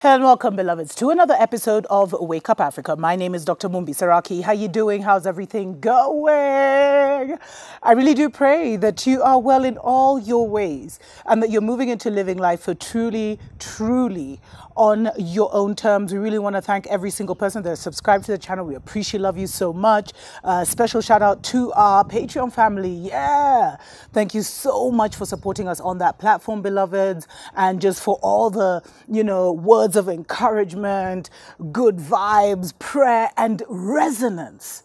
And welcome, beloveds, to another episode of Wake Up Africa. My name is Dr. Mumbi Saraki. How you doing? How's everything going? I really do pray that you are well in all your ways and that you're moving into living life for truly on your own terms. We really want to thank every single person that has subscribed to the channel. We appreciate, love you so much. Special shout out to our Patreon family. Yeah. Thank you so much for supporting us on that platform, beloveds, and just for all the, words of encouragement, good vibes, prayer, and resonance.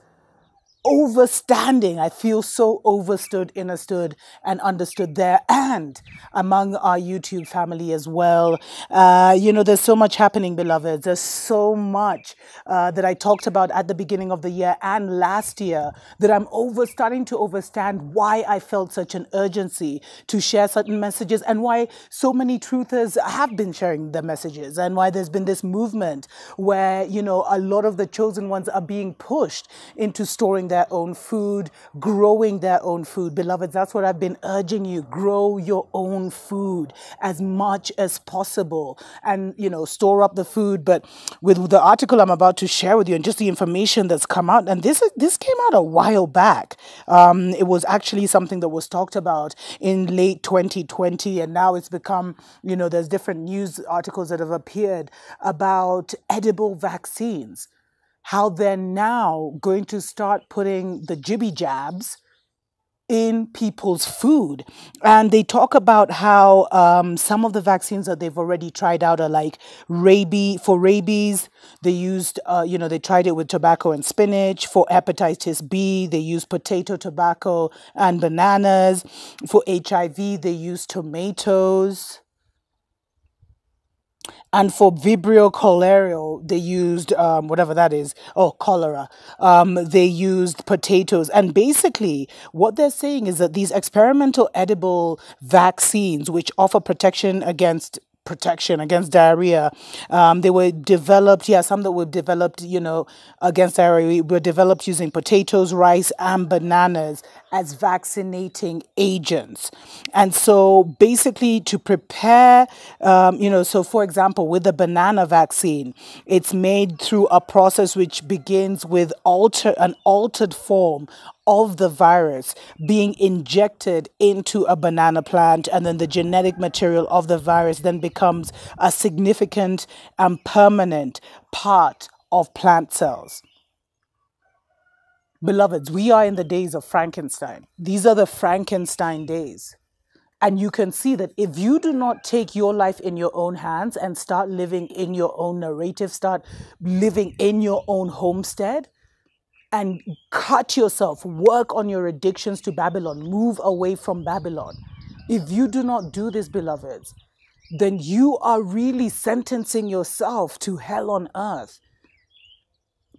Overstanding. I feel so overstood, understood, and understood there, and among our YouTube family as well. There's so much happening, beloveds. There's so much that I talked about at the beginning of the year and last year that I'm starting to understand why I felt such an urgency to share certain messages and why so many truthers have been sharing the messages and why there's been this movement where, a lot of the chosen ones are being pushed into storing their own food, growing their own food. Beloveds, that's what I've been urging you. Grow your own food as much as possible and, store up the food. But with the article I'm about to share with you and just the information that's come out, and this came out a while back. It was actually something that was talked about in late 2020, and now it's become, there's different news articles that have appeared about edible vaccines. How they're now going to start putting the jibby jabs in people's food. And they talk about how some of the vaccines that they've already tried out are like for rabies. They used, they tried it with tobacco and spinach. For hepatitis B, they used potato, tobacco, and bananas. For HIV, they used tomatoes. And for Vibrio cholerae, they used, whatever that is, cholera, they used potatoes. And basically, what they're saying is that these experimental edible vaccines, which offer protection against diarrhea. They were developed, some that were developed, against diarrhea were developed using potatoes, rice, and bananas as vaccinating agents. And so basically to prepare, so for example, with the banana vaccine, it's made through a process which begins with an altered form of the virus being injected into a banana plant, and then the genetic material of the virus then becomes a significant and permanent part of plant cells. Beloveds, we are in the days of Frankenstein. These are the Frankenstein days. And you can see that if you do not take your life in your own hands and start living in your own narrative, start living in your own homestead, and cut yourself, work on your addictions to Babylon, move away from Babylon. If you do not do this, beloveds, then you are really sentencing yourself to hell on earth.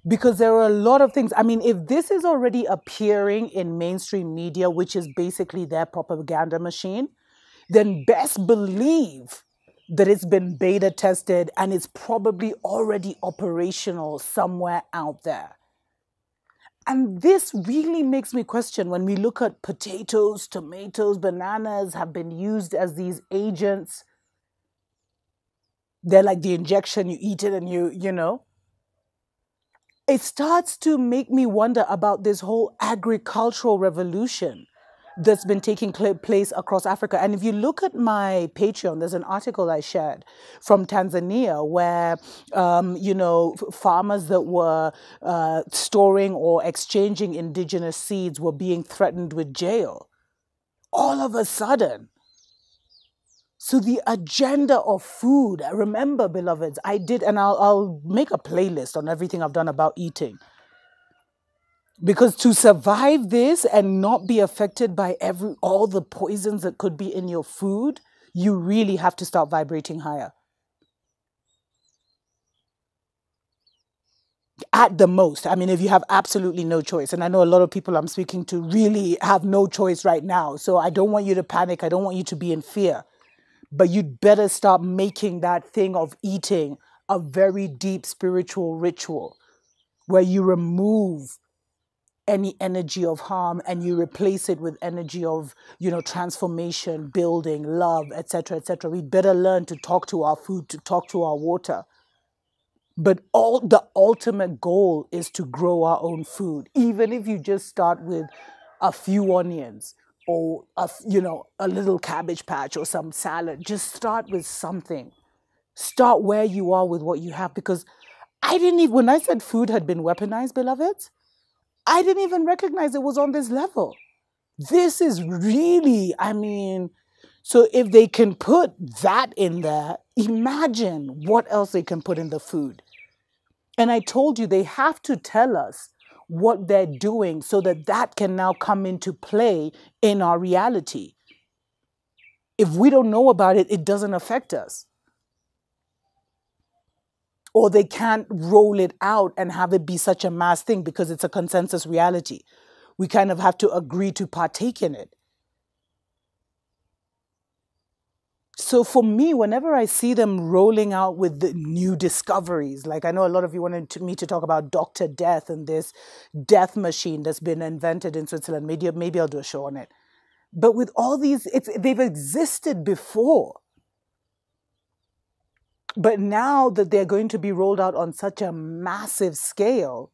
Because there are a lot of things. I mean, if this is already appearing in mainstream media, which is basically their propaganda machine, then best believe that it's been beta tested and it's probably already operational somewhere out there. And this really makes me question when we look at potatoes, tomatoes, bananas have been used as these agents. They're like the injection, you eat it and you. It starts to make me wonder about this whole agricultural revolution that's been taking place across Africa. And if you look at my Patreon, there's an article I shared from Tanzania where, farmers that were storing or exchanging indigenous seeds were being threatened with jail. All of a sudden. So the agenda of food, remember, beloveds, I did, and I'll make a playlist on everything I've done about eating. Because to survive this and not be affected by all the poisons that could be in your food, you really have to start vibrating higher. At the most, I mean, if you have absolutely no choice, and I know a lot of people I'm speaking to really have no choice right now, so I don't want you to panic, I don't want you to be in fear, but you'd better start making that thing of eating a very deep spiritual ritual where you remove any energy of harm and you replace it with energy of, transformation, building, love, etc., etc. We better learn to talk to our food, to talk to our water. But the ultimate goal is to grow our own food, even if you just start with a few onions or a little cabbage patch or some salad. Just start with something. Start where you are with what you have, because when I said food had been weaponized, beloveds, I didn't even recognize it was on this level. This is really, so if they can put that in there, imagine what else they can put in the food. And I told you, they have to tell us what they're doing so that that can now come into play in our reality. If we don't know about it, it doesn't affect us. Or they can't roll it out and have it be such a mass thing because it's a consensus reality. We kind of have to agree to partake in it. So for me, whenever I see them rolling out with the new discoveries, like I know a lot of you wanted me to talk about Dr. Death and this death machine that's been invented in Switzerland. Maybe I'll do a show on it. But with all these, they've existed before. But now that they're going to be rolled out on such a massive scale,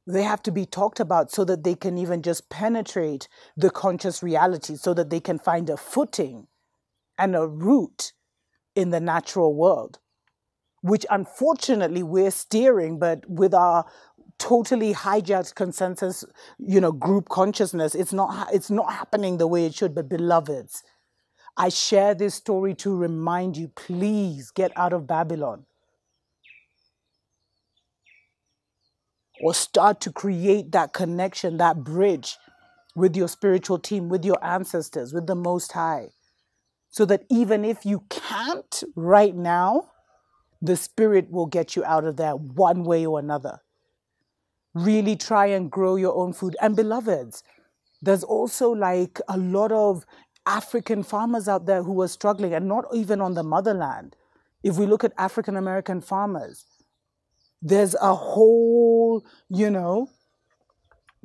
they have to be talked about so that they can even just penetrate the conscious reality, so that they can find a footing and a root in the natural world, which unfortunately we're steering, but with our totally hijacked consensus, group consciousness, it's not happening the way it should. But beloveds, I share this story to remind you, please get out of Babylon. Or start to create that connection, that bridge with your spiritual team, with your ancestors, with the Most High. So that even if you can't right now, the Spirit will get you out of there one way or another. Really try and grow your own food. And beloveds, there's also like a lot of African farmers out there who are struggling, and not even on the motherland. If we look at African American farmers, there's a whole,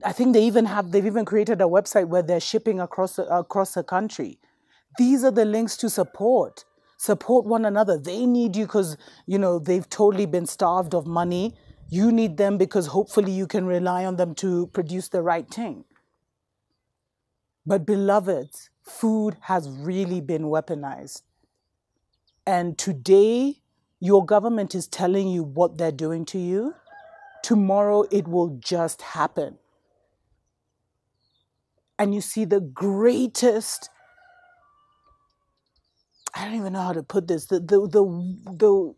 I think they've even created a website where they're shipping across the country. These are the links to support. Support one another. They need you because, they've totally been starved of money. You need them because hopefully you can rely on them to produce the right thing. But beloveds, food has really been weaponized. And today, your government is telling you what they're doing to you. Tomorrow, it will just happen. And you see the greatest, I don't even know how to put this, the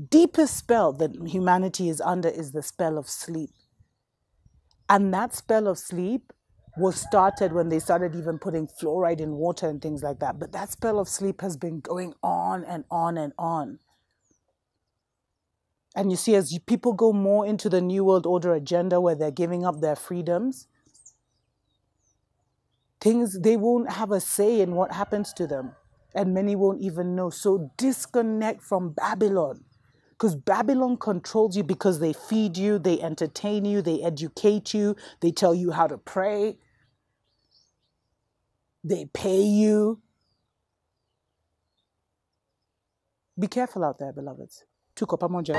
deepest spell that humanity is under is the spell of sleep. And that spell of sleep was started when they started even putting fluoride in water and things like that. But that spell of sleep has been going on and on and on. And you see, as people go more into the New World Order agenda where they're giving up their freedoms, they won't have a say in what happens to them. And many won't even know. So disconnect from Babylon. Because Babylon controls you because they feed you, they entertain you, they educate you, they tell you how to pray. They pay you. Be careful out there, beloveds. Tuko pamoja.